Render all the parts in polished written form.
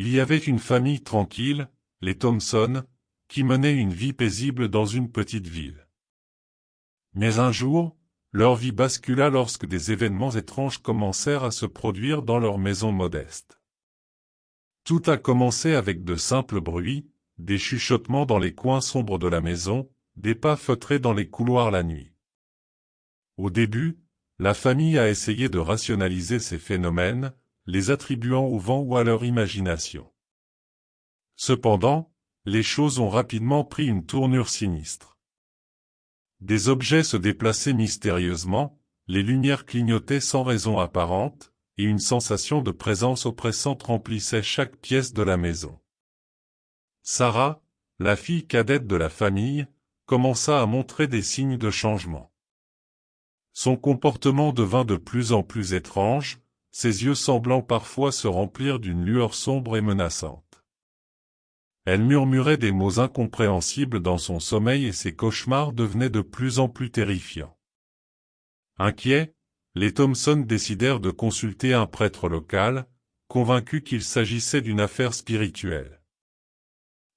Il y avait une famille tranquille, les Thompson, qui menait une vie paisible dans une petite ville. Mais un jour, leur vie bascula lorsque des événements étranges commencèrent à se produire dans leur maison modeste. Tout a commencé avec de simples bruits, des chuchotements dans les coins sombres de la maison, des pas feutrés dans les couloirs la nuit. Au début, la famille a essayé de rationaliser ces phénomènes, les attribuant au vent ou à leur imagination. Cependant, les choses ont rapidement pris une tournure sinistre. Des objets se déplaçaient mystérieusement, les lumières clignotaient sans raison apparente, et une sensation de présence oppressante remplissait chaque pièce de la maison. Sarah, la fille cadette de la famille, commença à montrer des signes de changement. Son comportement devint de plus en plus étrange, ses yeux semblant parfois se remplir d'une lueur sombre et menaçante. Elle murmurait des mots incompréhensibles dans son sommeil et ses cauchemars devenaient de plus en plus terrifiants. Inquiets, les Thompson décidèrent de consulter un prêtre local, convaincus qu'il s'agissait d'une affaire spirituelle.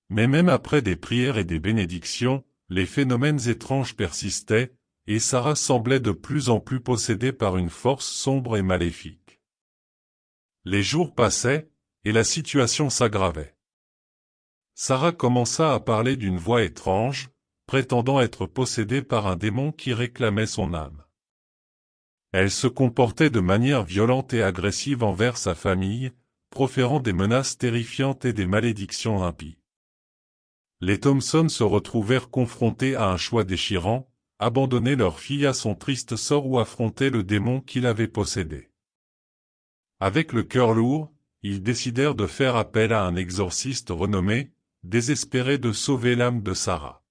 Mais même après des prières et des bénédictions, les phénomènes étranges persistaient, et Sarah semblait de plus en plus possédée par une force sombre et maléfique. Les jours passaient, et la situation s'aggravait. Sarah commença à parler d'une voix étrange, prétendant être possédée par un démon qui réclamait son âme. Elle se comportait de manière violente et agressive envers sa famille, proférant des menaces terrifiantes et des malédictions impies. Les Thompson se retrouvèrent confrontés à un choix déchirant, abandonner leur fille à son triste sort ou affronter le démon qui l'avait possédée. Avec le cœur lourd, ils décidèrent de faire appel à un exorciste renommé, désespéré de sauver l'âme de Sarah.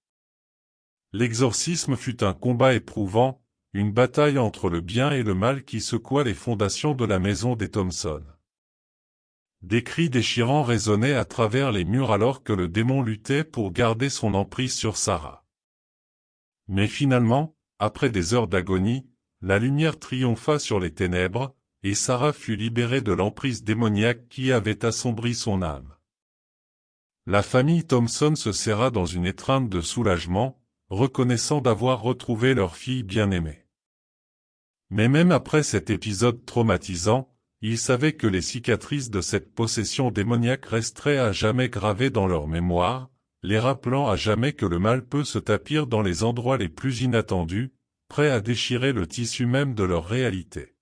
L'exorcisme fut un combat éprouvant, une bataille entre le bien et le mal qui secoua les fondations de la maison des Thompson. Des cris déchirants résonnaient à travers les murs alors que le démon luttait pour garder son emprise sur Sarah. Mais finalement, après des heures d'agonie, la lumière triompha sur les ténèbres, et Sarah fut libérée de l'emprise démoniaque qui avait assombri son âme. La famille Thompson se serra dans une étreinte de soulagement, reconnaissant d'avoir retrouvé leur fille bien-aimée. Mais même après cet épisode traumatisant, ils savaient que les cicatrices de cette possession démoniaque resteraient à jamais gravées dans leur mémoire, les rappelant à jamais que le mal peut se tapir dans les endroits les plus inattendus, prêt à déchirer le tissu même de leur réalité.